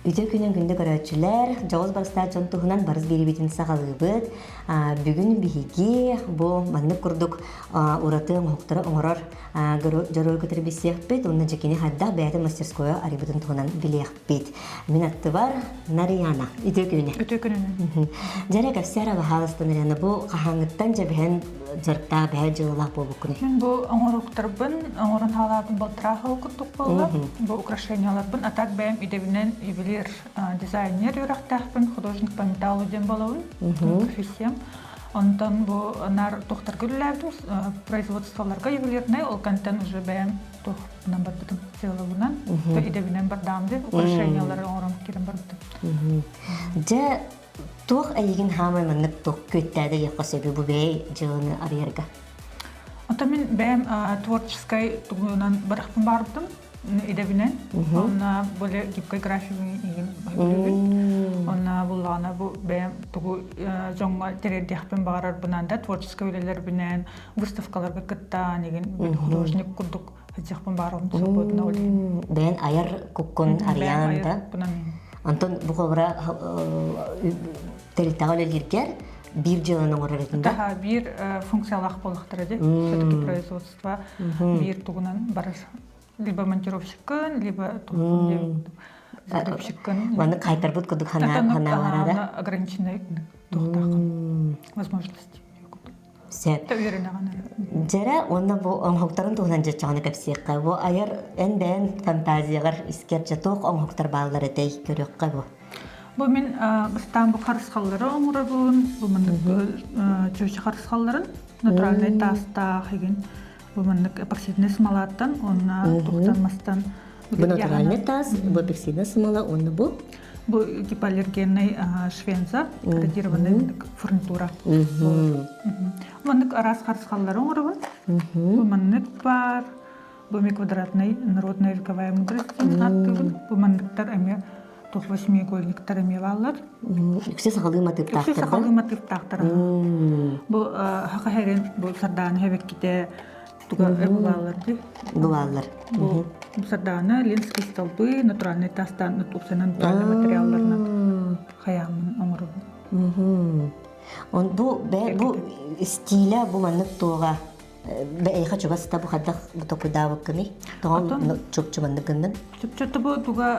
Үтө күнен күнді көрөтчүлер, жоғыз барыстар жон туһунан барыс берибитин сағалыбыт. Бүгін биһиги бу маннык курдук уратың хоқтары оңорор жорой көтөр бисиэхпит, онна жекини хадда бәйті мастерскоя арибытын туһунан билиэхпит. Мен атты бар Нарияна. Үтө күнен. Өтө күнүнөн. Жара кәпсәра бахалыстан Нарияна бу қахаңыттан жабыһан жарта бәһә жылылах болбукуни. Мен бу оңоруктарбын, оңорун халатын болтырахыл курдук болла. Бу украшенияларбын, атак бәйм идебинен ювелир дизайнер юрактахпын, художник по металлу ден болауын, профессиям. Онтан бу нар тохтар гүлләрдім, производстволарга ювелирнай, ол контент уже бәйм тох нан барбытым силалуынан, то идебинен бардамды, украшениялары оңорун керен барбытым. Жа туох айыгин хамай маннык туох көттәді яққа сөбі бұ бәй жылыны арыярға. Онтан мен бәйм творческой тугунан барахпын барбытым, идебинен. Онна боле гибкой графигин игин бәйм. Онна буллана бу бәйм тугу жоңға терердияқпен бағарарбынан да творческой өлелер бінен, выставкаларға кыттан игин художник курдук хадияқпен бағарарбын свободна олейн. Бәйн аяр куккун арыян да. Антон бұ қолыра тәріттағы өлелергер bir жылының орарытында? Да, bir функциялақ болықтырады. Все-таки производство bir тугунан барар. Либо монтировщиккын, либо закрепщиккын. Ваны қайтар бұд күдік ханаларада? Ограниченный туқтақын возможности. Сәп. Тәуеріне ғана. Жара, онна бұл оңхоқтарын туғынан жатчағаны көпсеққа. Бұл айар ән-бән фантазиялар искер жатуқ оңхоқтар бағылары дәй көріққа бұл. Бұл мен бұстан бұл қарысқалары оңыры бұлын. Бұл мұндық чөші қарысқаларын натуральный тастақ еген. Бұл мұндық эпоксидный смолаттан, онна туқтанмастан. Бұл натуральный тас, бұл эпоксидный смола, онны бұл? Бұл гипоаллергенный швенза, кодированный фурнитура. Мұндық арас қарысқалары оңыры бұлын. Бұл мұндық бар. Бұл мен квадратный народная вековая мудрость. Бұл мұндықтар әме 8-угольниктар эмеваллар. Үксе сақалыма тыптақтыр. Үксе сақалыма тыптақтыр. Бұл хақа хәрен бұл сардааны хәбек кете туға бұлалар де. Бұлалар. Бұл сардааны ленский столбы, натуральный тастан, натуральный материалларынан қаямын оңыры. Бұл стиля бұл маннық туға бәйқа чуға сыта бұл қаддақ бұтақыда бұққыны? Тұғын чөп-чөманды күннің? Чөп-чөпті бұл туға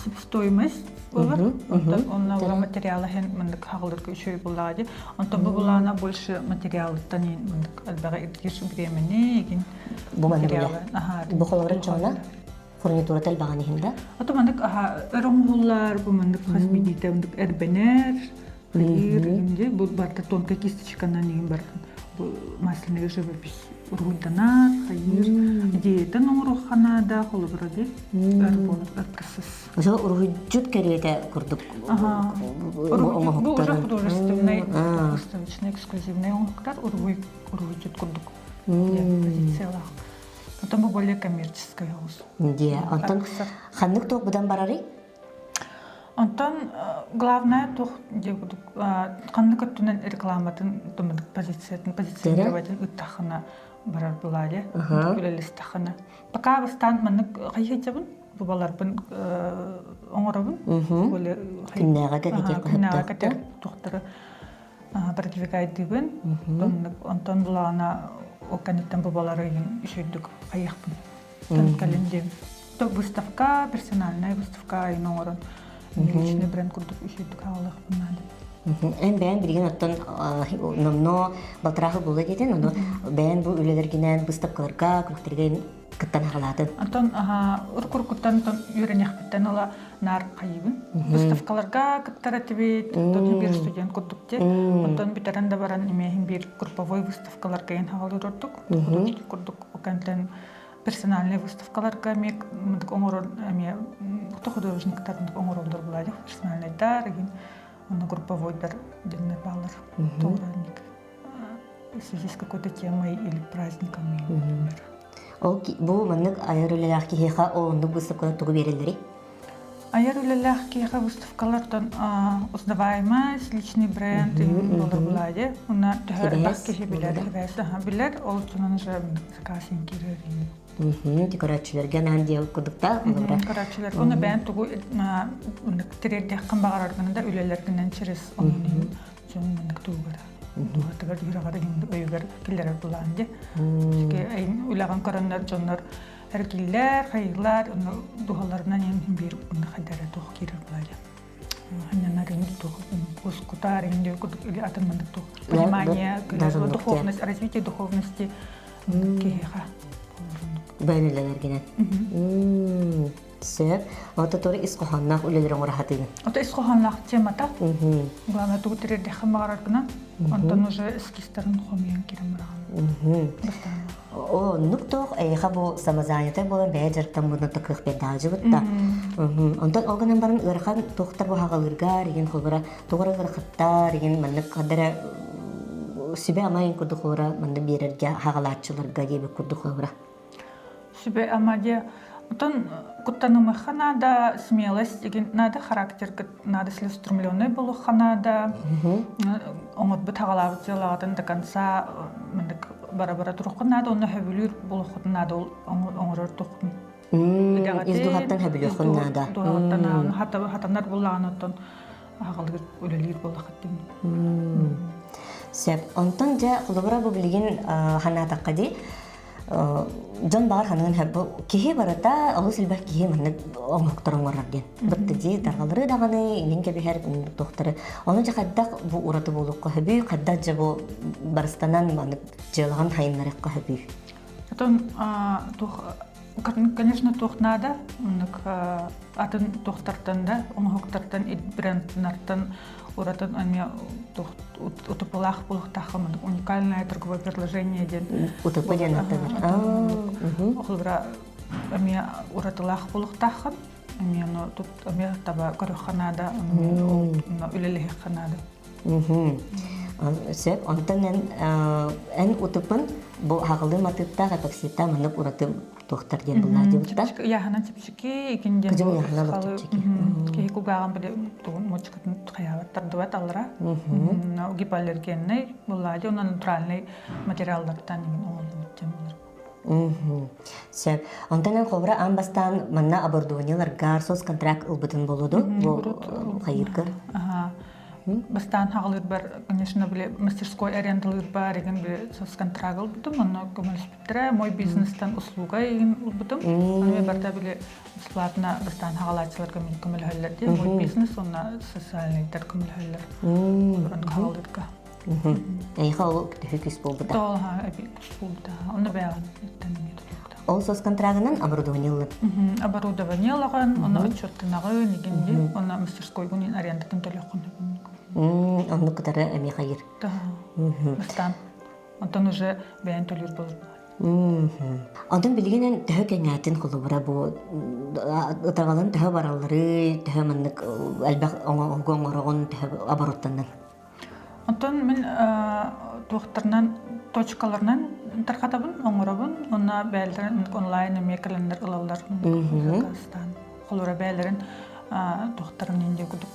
себестоимость олар. Онна материалы хен мындық хағылдырғы үшөй бұлады. Онтан бұл бұлана больше материалыттан мындық әлбәға иртеш времени еген материалы. Бұл қолағырын жоғына фурнитура тәл бағаны хенді? Ото мындық өріңғылар, бұл мындық хасбедейті мындық әрбенер, бұл барды тонка кисточканан еген бардың. Масляный живопись ургультанар, хайыр, диетен оңыруханада қолы бұрады, әрпресіз. Осыға ургуджут кәрелеті күрдік оңғықтарын? Бұл уже художественный, выставочный, эксклюзивный оңғықтар, ургуджут күрдік позициялақ. Потом бұл более коммерческая оғыз. Де, антон қандық тоқ бұдан барары? Онтан главное тух қанды көттінен рекламатын позиционирователь үттақына барар бұлады, үлелес тақына. Пока бастан мәнік қайы жабын, бұбаларбын оңырабын, күннәға кәтер тұқтыры продвигайдыбын, онтан бұлағына оқаниттен бұбалары үшейдік қайықпын. Кәліндем. Выставка, персональная выставка айын оңырын. Личный бренд курдук үшейдік ағылық бұнады. Ән бәйін білген оттан номно балтырағы болды деден, оны бәйін бұл өлелергенен бұстапқаларға, күріктерген күттан ағылады. Антон, ұрқұрқыттан үйренек біттен ола нар қайыбын. Бұстапқаларға күттар әтібет, бір студент курдук де. Антон бітерінде баран емейін бір групповой выставкаларға ең ағылыр ұрдық. Курдук оқантен персональный выставкаларға мек оңырын әме художниктардың оңырылдар болады. Персональныйдар, оны групповойдар дінне балар. Тоғырник. В связи с какой-то темой или праздниками, например. Бұл мұнық айыр өлеләқ кейхеға оңды выставкалар тұғы берелері? Аяр үлеләх киха выставкалардан узнаваемость, личный бренд и булар. Уна бах кихи билер, ол чунан же закасин кирерин. Декоратчыларга нан дия кудукта. Декоратчылар. Оны бән тугу тирердек кымбагарарганда үлеләргеннән через onun чунмындык тугара. Дугатыгар дирагара гинде өйгөр киллер буланды. Çünkü ayın үләгән караннар jonlar Erkiller, hayırlar, duhalarından en bir kadere toh kirir bulacak. Hanya narin itu, uskutar ini juga akan menentu. Понимание, духовность, развитие духовности, киха. Бәйнеләр генә. Сәп, ата торы исқоханнах үлеләрен рахатын. Ата исқоханнах темата. Главное тут терде хамарар гына. Антон уже эскистерин хомиян кирем барган. О, нуктох айха бу самазанята болан бәҗәртән буны токых бедажы бутта. Антон алганнан барын ырхан тохтар бу хагалырга реген холбара тогара гырхаттар реген маннык кадара сибе амайын кудухора манды берерге хагалатчыларга дебе кудухора. Сибе амаде Антон куттанымы ханада смелость деген надо характер надо целеустремленный был ханада. Оңот бу тагалабы жаладан до конца мындык бара-бара турукун надо оны хөбүлүр булухун надо оңорор тукун. Издухаттан хөбүлүхун надо. Дуаттан хатанар буллаган оттон агалыр өлөлүр булахаттым. Сеп онтон же кулубара бу билген ханатакка ди Жон бар ханын хәббу кихи барата алу силбәк кихи мәнне оңоктарың варарген. Битте ди таргалары даганы инге бихәр доктор. Аны жа каддак бу ураты булук кахби, каддак жа бу барстанан мәнне җылаган хайыннары кахби. Потом конечно, надо, атын доктортан да, оңоктартан бренднартан уратын ами утополах булуктахым уникальное торговое предложение ден. Утопаден Охлбра ами уратылах булуктахым, ами но тут ами таба короханада, үлелех ханада. Сеп антанен эн утыпын бу хагылы матытта гапаксита манып ураты доктор ден булла дибутта. Я ханан типчики икинде. Кыжын яхана типчики. Ки кугаган биле тугун мочкатын хаяваттар дуват алра. На гипоаллергенный булла же натуральный материалдардан олдун. Сеп антанен кобра амбастан манна оборудованияларга сос контракт ылбытын болуду. Бу хайыргыр. Бастан хагалыр бар, конечно, биле мастерской арендалыр бар, еген биле сосконтрагыл бутум, оно коммунспектра, мой бизнестан услуга еген бутум. Аны барда биле бесплатно бастан хагалачыларга мен көмөлһөллөр ди, мой бизнес, онна социальный тар көмөлһөллөр. Буран хагалырга. Эйха ол төһүкүс болду да. Толха эпик болду. Оны бяган тенеме. Ол сосконтрагынан оборудованиялар. Оборудованияларган, оны отчеттынагы негенде, оны мастерской гунин арендатын төлөккөн. Онны кытары эми хайыр. Бастан. Онтон уже бәйін төлер болды. Онтон билигенен төһө кеңәтин кулубара бу ытагалын төһө бараллары, төһө маннык албак оңорогон төһө обороттаннан. Онтон мен туактарнан точкаларынан таркатабын, оңоробун, онна бәйлерин онлайн эмекелендер ылалар. Казахстан. Колора бәйлерин туактарын инде кудук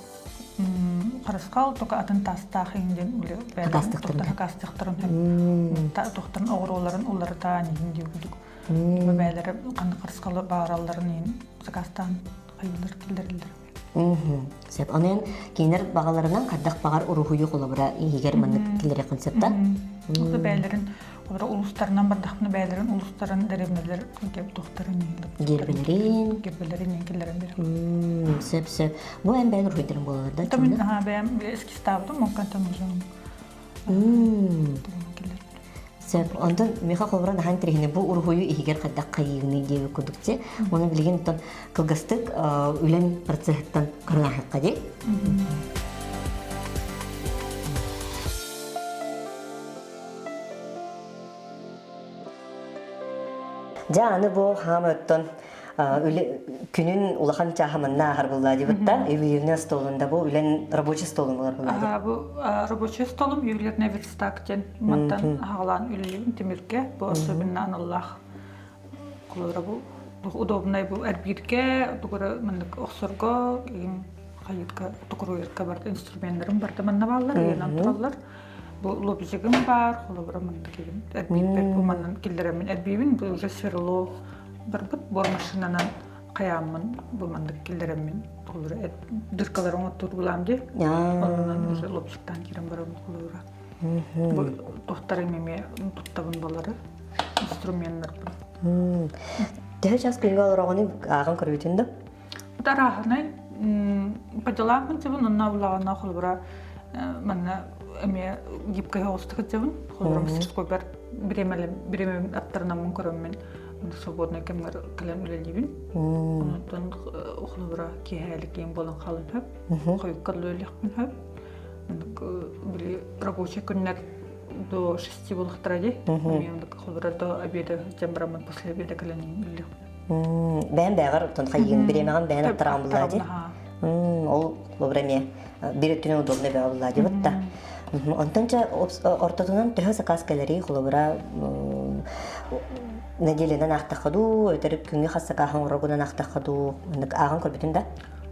Қарасқал тока атын тастах инден үле хакастыктырын тоқтарын оғыроларын оларда негенде күдік. Бәлері қанды қарасқалы бағараларын ең Сакастан қайылыр келдерілдір. Сәп, онын кейінер бағаларынан қаддақ бағар ұрухуы қолабыра егер мәнік келдері концепта? Олды бәлерін улустарынан бардақпыны бәлерін улустарын дәревнелер кеп тоқтарын ең. Гербелерін келдерін берім. Сәп. Бұл ән бәлер ұйдырын болар да? Тамын бәм эски ставдым, мұнкантан ұжым. Сәп, ондан меха қолбыран ахан тірегіне бұл ұрухуы егер қаддақ қайығыны деуі көдікте, оны білген қылғастық үлен процесттан қырнақыққа де. Жаны бұл хамыттан күнін улахан чахаманна ахар булла дебутта, үйіріне столында бұл үлен рабочий столын болар булла. Бұл рабочий столым үйірлеріне верстактен маттан ағалан үйлерін темірге, бұл особенно аналлах құлыра бұл удобный бу әрбирге тугара мындык оксорго хайытка тукуруйырка бар инструменттарым бар таманна баллар янан тураллар бу лобжигим бар холобра мындык әрбир бу маннан килдеремин әрбибин бу уже сверло барбыт бор машинанан каямын бу мындык килдеремин холобра дыркаларым тургулам ди ондан уже лобжиктан кирем барам холобра бу тохтары меме туттабын балары инструменттар бар Тэгэ час кэнгэ олорогоны аган көрбүтүн да. Тарахнай падаламын тебен оннавлагана холбара манна эме гибкай остык тебен холбара мастерской бар биреме аттарнамын көрөммен свободный кемер калем үлелибин онтон холбара кехалик кем болон халын хөп койуп каллылыкмын хөп били рабочий күннер до 6 булыктыради мен холбара до обеда жамбарамын после обеда каленин Бән бәгәр тон хайын биремәгән бән аттарган булады. Ол лобреме бир төне удобный бә булады битта. Онтанча ортотунан төһө закаскалары холобра неделенен ахтахаду, өтөрүп күнгө хасакахан рогунан ахтахаду, аган көрбүтүндө.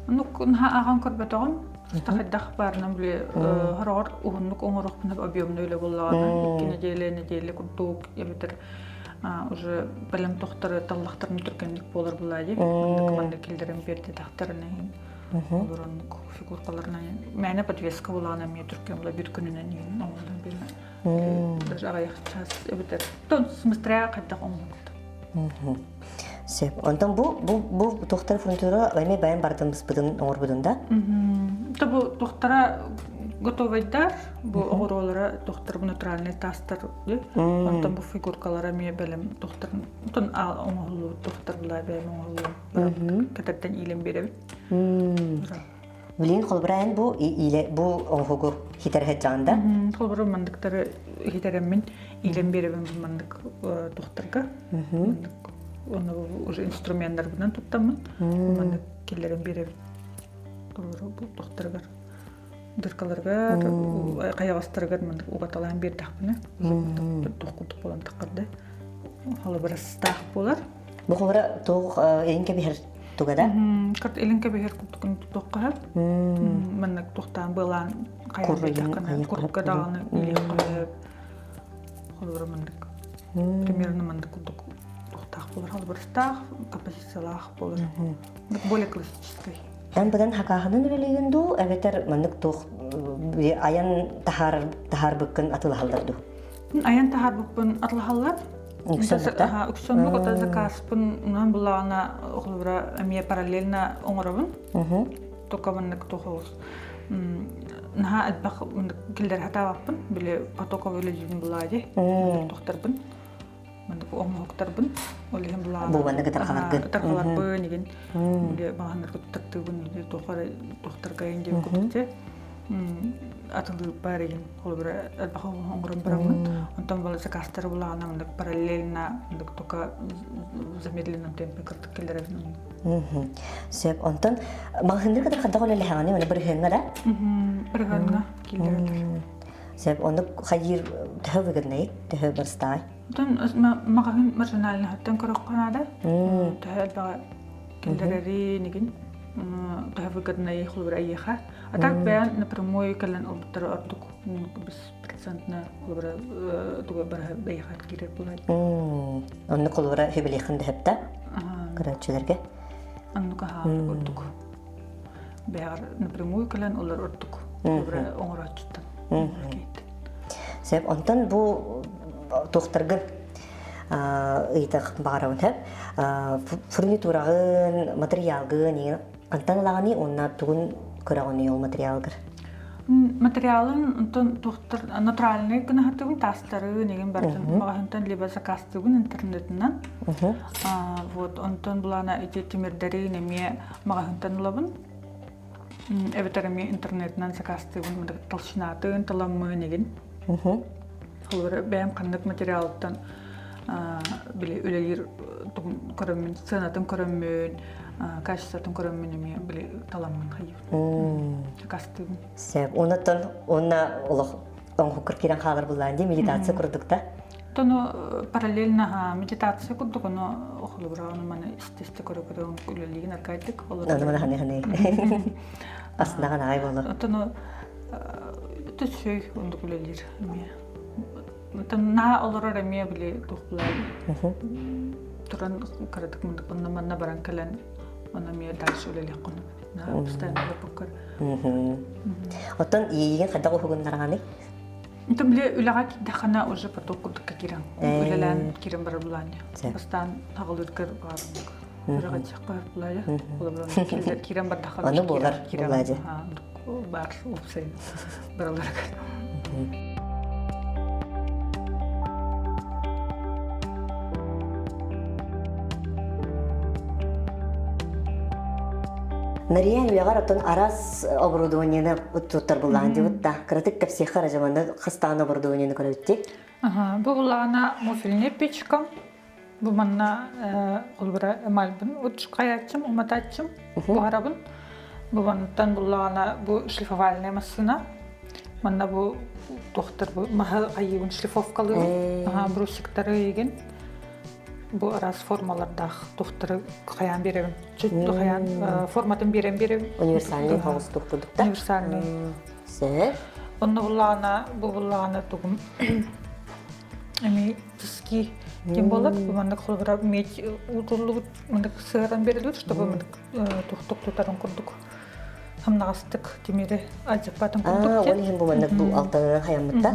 Нук аган көрбөтөгөн стахаддах барнам биле хорор угуннук оңорокпунап объемный эле боллаган. 2 неделе курдук ебетер уже белем тохтары таллахтарын түркенлик болар булады. Команда килдерем берди тахтарына. Олорун фигуркаларына мәне подвеска булган эме түркен була бир күнүнөн оңдон берме. Даже аяк час ебетер. Тон смыстря кайда оңдон. Сеп. Онтон бу тохтар фронтура эме баян бардымыз будун оңорбудун да. Табу тохтара готовайдар, бу огоролары тохтар натуральный тастар, онтон бу фигуркалары ме белем тохтар, онтон оңолу тохтар була бем оңолу. Кататтан илем беребит. Билин холбраен бу иле бу оңгогу хитерхеджанда. Холбру мандыктары хитереммен илем беребем бу мандык тохтарга. Оны уже инструменттар менен туттамын. Мандык киллерем беребит. Холбру бу тохтарга дыркаларга каягастырга мындык угаталан бердакпына. Тохкутук болон таккарды. Халы бир стах болар. Бу холбра тог эңке бер тугада. Кат эленке бер куткун токка. Мындык тохтан былан каягастырга куртка даганы иле холбра мындык. Примерно мындык тохтак болар. Халы бир стах композициялах болар. Более классический. Ан будан хакаханын религенду эветер мандык тох аян тахар быккын атылахалдарду. Аян тахар быккын атылахаллар. Үксөннүк ота закаспын унан буллагана холбра эмие параллельно оңоробун. Тока мындык тохос. Наха албак мындык килдер хатабаппын. Биле потока өлөжүн булады. Тохтарбын. Мындык оңоктарбын. Олем буллагана. Бу мындык тархаларбын деген. Биле багандар көттөктүбүн тохтарга инде көттө. Атылып бар экен холбра албак оңором барамын. Онтон бала закастар буллагана мындык параллельно мындык тока замедленном темпе кыртык келдеребин. Сеп онтон магындыр кадыр кадда коле леханы мене бир хенга да. Бир хенга келдерет. Сеп онды хайыр төһөгөннәй төһө барстай. Онтон магын маржинальны хаттан корокканада. Төһө келдерери неген төһөгөннәй холбра айха. А так бәян напрямую калан обтыр артук без процентна холбра туга бар бәяхат кирер булат. Онны холбра хебелехин дәпта. Карачыларга. Аннука артук. Бәяр напрямую калан олар артук. Холбра оңрачтан. Сеп онтон бу тохтаргы ыйтак барабын хәп фурнитурагын материалгы не антаналаганы онна тугун көрөгөнү ол материалгыр. Материалын онтон тохтар натуральный гына хатыгын тастары неген бартын магантан либо закастыгын интернетинен. Вот онтон булана эти тимирдери неме магантан лабын. Эветерми интернетинен закастыгын толщинатын таламы неген. Холбар бәм кандык материалдан биле өлелер көрөмүн сценатын көрөмүн качествотун көрөмүн биле таламын хайып. Кастым. Сеп, онна улук оңгу кирен халыр буллан ди медитация курдук да. Тону параллельно медитация курдук, но охлубра оны мана истесте көрөкөрөң үлелигин аркайтык олор. Аны мана хане. Астынаган агай болор. Тону төсөй ондук үлелер эме. Тон на олорор эме биле тухлар. Туран карадык мындык манна баран калан мана ме дальше үлелек кону. На постоянно поккор. Оттон ийген кадагы хугундарганы. Томле үлага кидахана уже поток курдукка кирен. Үлелен кирен бар буланы. Бастан тагылыркыр барындык. Үлага чаккар булая. Булабран кирен бар дахар. Аны болар булажы. Бар упсай. Баралар. Нариян үлягар оттон арас оборудованияны уттуттар буллаган дебутта. Кратык капсиха ражаманда хастан оборудованияны көрөбүтти. Бу буллагана муфилне печка. Бу манна кулбара эмальбин утшкаячым, уматачым, буарабын. Бу маннан буллагана бу шлифовальная машина. Манна бу доктор бу махал айын шлифовкалы. Брусиктары еген. Бу арас формалардах доктор каян берем. Чөттү каян форматын берем. Универсальный холстук продукта. Универсальный. Се. Онны буллагана тугум. Эми тиски кем болот, бу мандык холбара меч утурлугу мандык сыран берилет, чтобы мандык туктарын курдук. Хамнагастык темире ажапатын курдук. Ол хем бу мандык бу алтынын хаямытта.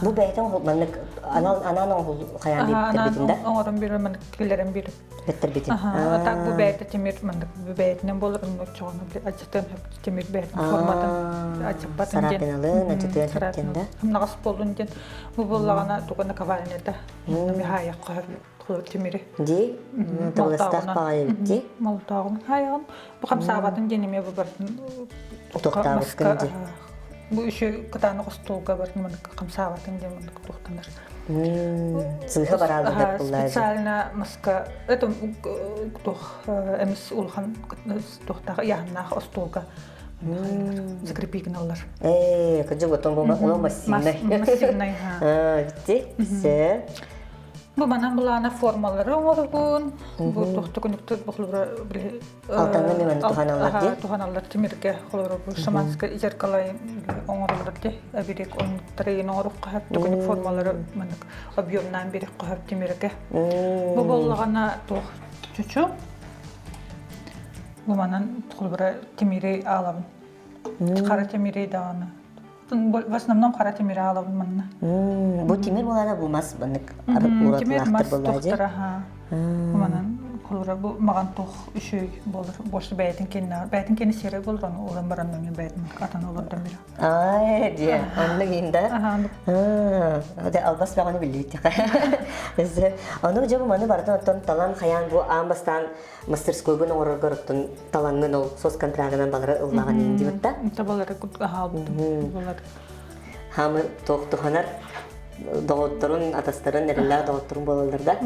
Бу бәйтен мандык ананың хаян дип битинде. Оңорун бере мандык келерен бере. Беттер битин. Так бу бәйте темир мандык бу бәйтенен болор, чоғаны ажаттан темир бәйтен форматын ажапатын ден. Сарапиналын ажаттан хаттенде. Хамнагас болун ден. Бу боллагана тугана кавалнеда. Михая кыр темире. Ди, тавластак багай битти. Малтагын хаягын. Бу хамсабатын денеме бу бартын. Токтабыз кынды. Бу еще кытаны костолга бартын мандык хамсабатын ден мандык токтандар. Сынха баралды деп буллажы. Специально маска это эмис улхан токтага яхнах остолга. Закрепигналар. Кыжы готон болма массивный. Массивный. Битти. Се. Бу манан булана формалары оңорбун. Бу тохты күнүктөр бохлура биле. Алтанны мен туханалар ди. Туханалар тимирге холора бу шаманска зеркалай оңорлар ди. Абирек он трейн оңорук кахап күнүк формалары мандык объемнан берек кахап тимирге. Бу боллагана тох чучу. Бу манан холора тимире алабын. Кара тимире даганы. В основном кара тимире алабын манна. Бу тимир булана булмас бандык уратлахтыр булажы. Манан холора бу маган тох үшөй болор. Бош бәйтин кенне сере болор, улан барандан мен бәйтин катан олордан бери. Дия, анның инде. Ода албас баганы билдик. Аны жабы маны бартан оттон талан хаян бу амбастан мастерскойгун орор гороттун талангын ол сос контрагынан балары ыллаган инди бутта. Табалары алды. Болар. Хамы токтуханар доотторун атастарын нерелер доотторун болаларда.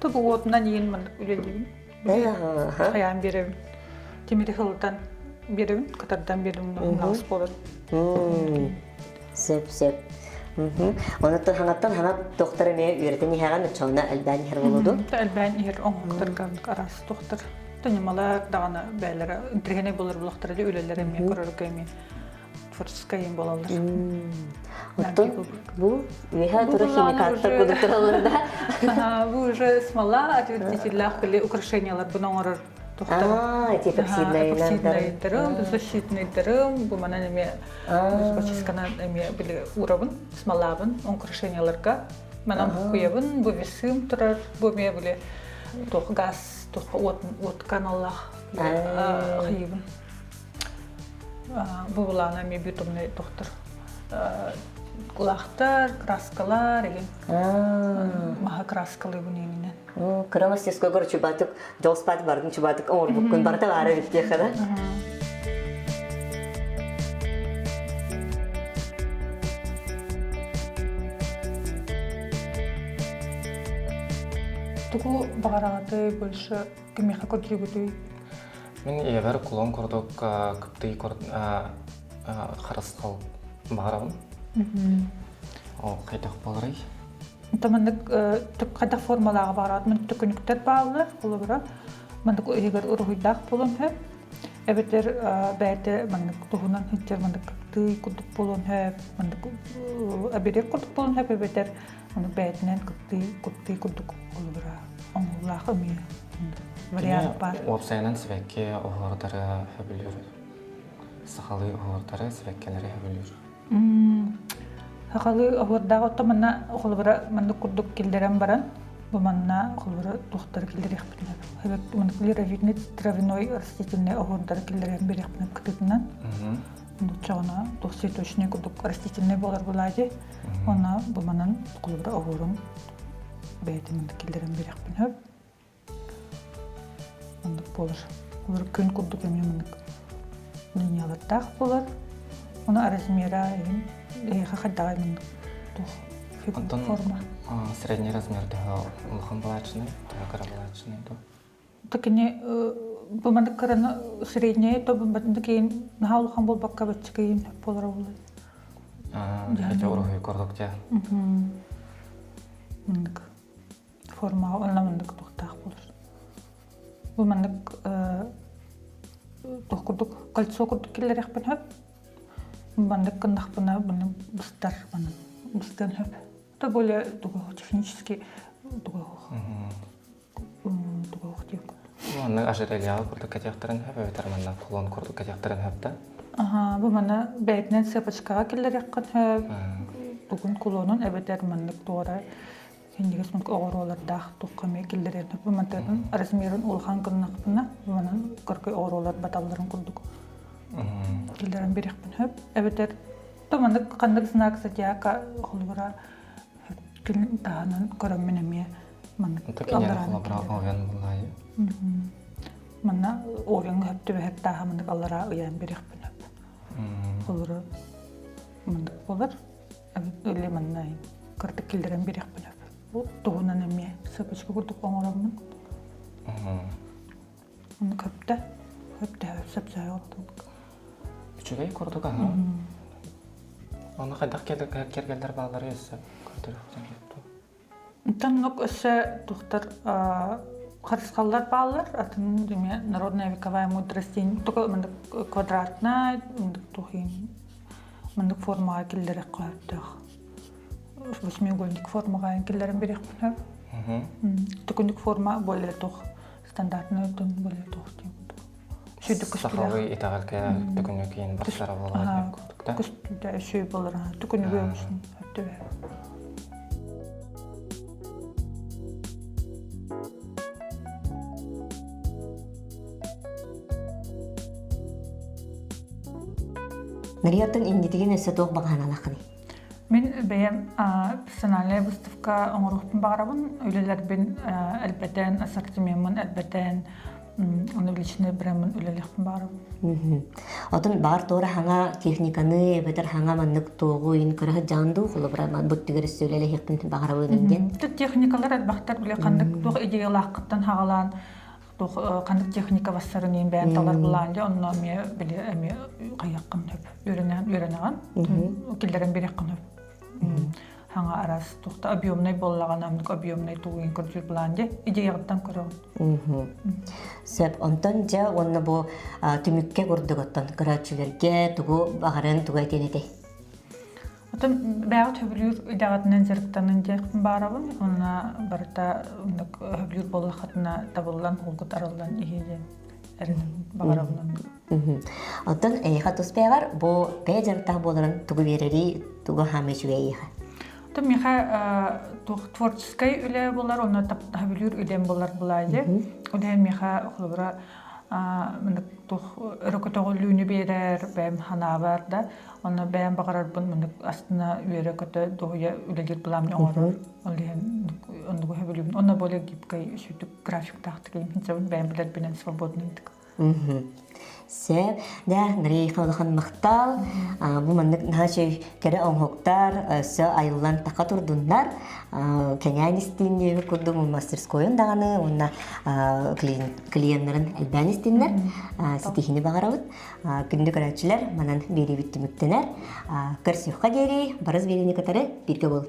Табу отунан ийин мандык үлелигин. Хаян берем. Темире хылтан берем, катардан берем нагыс болот. Сеп. Онаттан хаңаттан доктор эме үйрөтени хаган чоңна албан хер болоду. Албан хер оңтырган арас доктор. Танималар дагана бәйләре интергене булыр булактар эле үлелер эме көрөргө эме. Творческая им болалар. Оттон бу веха тура химикатта продуктларда. Бу уже смола, ответительных или украшениялар буның орор. Эпоксидный дырым, защитный дырым, бу манан эме бачискана эме биле урабын, смолабын, украшенияларга. Манан куябын, бу весым турар, бу эме биле тох газ, тох от каналлах хайыбын. Бу булана эме битумный доктор. Кулактар, краскалар еген. Маха краскалы bunun. Kramasteskö gör çubatık, jospat bardın çubatık or bukun barda var bitki xada. Тугу багараты больше кемеха көтүгүтүй. Мен эвер кулон кордук кыпты харастал багарабын. Ол қайдақ болырый. Тамандык түк кайда формалага барат. Мен түкүнүктөр баалар, булбура. Мандык эгер ургуйдак болон хеп. Эбетер бәте мандык тугунан хиттер мандык тый кудук болон хеп. Мандык аберек кудук болон хеп эбетер мандык бәтенен кутты кудук булбура. Оңлах ми. Вариант бар. Опсайнан свекке оғырдары хөбілер. Сақалы оғырдары свеккелері хөбілер. Хакалы оғырдағы отамана қолбыра мандык кудук келдерен баран. Бу манна қолбыра тухтар келдерек битнер. Хебек мандык лировидный травяной растительный оғырдары келдерен берек битнер кытытынан. Чағына тухсеточный кудук растительный болар булайды. Она бу манан қолбыра оғырын бәйті мандык келдерен берек битнер. Мандык болар. Олар күн кудук еме мандык линиялардақ болар. Оны размера ega хаддагай мандык тух форма. Средний размерді ұлғын балачыны, тағыра балачыны. Такіне бұл мандык қараны средний, то бұл мандык кейін наға ұлған бол баққа бәтчі кейін болар олай. Хәтті ұрғый көрдік де. Мандык форма, олна мандык тухтақ болар. Бұл мандык тух күрдік, кольцо күрдік келер яқпен хөп. Мандык кындақпына бұны бұстар, бұстан хөп. Это более технически тугох тек. Оны ажырелиял күрдік кәтияқтарын хөп, өйтерманна кулон күрдік кәтияқтарын хөп да? Бұл мана бәйтінен сепачкаға келер яққан хөп. Бүгін кулонын әбетер мандык туғара. Хендегес мүнк оғыр олардақ тұққаме келдерен хөп. Бұл мантайдың размерін олған кыннақпына, бұл манан көркөй оғыр олар баталарын күрдік. Келдерен берекпін хөп. Әбетер томандык қандық знак зодиака қолбыра келін тағанын көріммен әме мандык алдаран овен бұлай. Манна овен хөпті бәхет тағы мандык аллара ұян берекпін хөп. Қолбыра мандык болар. Өлі манна көрдік келдерен берекпін хөп. Бұл тұғынан әме сапачқа көрдік оңырамын. Мандык хөпті сапсай олдың. Үчігей көрдік аға? Оны қайдақ кергелдер бағалары өсі көрдіріп өтен. Таннук өсі тұқтар қарысқалар бағалар. Атын деме народная вековая мудрость. Тұқы мындық квадратна, мындық тұқын мындық формаға келдерек қойыптық. Восьмиугольник формаға келдерін берек бұны. Тұқындық форма более тұқ. Стандартный өтін более тұқ. Сақалы итағалға түкіні кейін басшара болады көрдік та? Күстілді үші болыр. Түкіні көмісін өтті бе. Нарияттың индетеген өсі тоқ баған алақыны? Мен бәйім персональная выставка оңырықпын бағарабын. Өлелер бен әлбәтен, ассортиментмін әлбәтен, оны личный брендмін өлелерпін бағарабын. Отын бар тоғыр хаңа техниканы, бәтір хаңа мандық тоғуын көрі жанды ұқылы бұра бұттығыр сөйлелі хектін бағарабын өнген? Техникалар әлбақтар біле қандық тоқ идеялақ қыттан хағалан, қандық техника бассарын ең бәйін талар бұланды, онына ме біле әме қайаққын өп, үйренаған, келдерін берекқын өп. Хаңа арас тоқта объемный боллаған амдық объемный туғын көрдір бұланды, идеяғыттан көріғын. Сөп, онтан жа онына бұл түмікке көрдік оттан көрәтшілерге тұғу бағарын тұға етенеде? Отын бәғыт хөбілер идағатынан зеріктанын дейқпін барабын, онына барыта хөбілер болы қатына табылдан, қолғыт аралдан егеден әрінің бағарабынан. Онтан әйіға тұспайғар, бұл бәй жарықтағы боларын тұғы берері тұғы хамешуе әйіға? Отын меха творческай үлі болар, оны хөбілер үлен болар бұлайды. Үлен меха ұқылыбыра өрөкөтөҕү лүүнү берер бэм хана бар да оны бэм багарарбын мындык астына өрөкөтө доя үлелер буламны оңорор олен ондугу хөбүлүм онна боле гибкай шүтүк график тактык хинчебин бэм билер бинен свободный. Сөп, да, нри халыхан мақтал, бу маннык нахачы кере оңхоктар, сө айылан тақа турдундар, кенян истинне курдум мастерскойын дағаны, онна клиентларын әлбән истиннер, сетихини бағарабыт, күнді көрәтчілер манан бері биттіміктенер, көрсіққа дері, барыз берені катары бірге бол.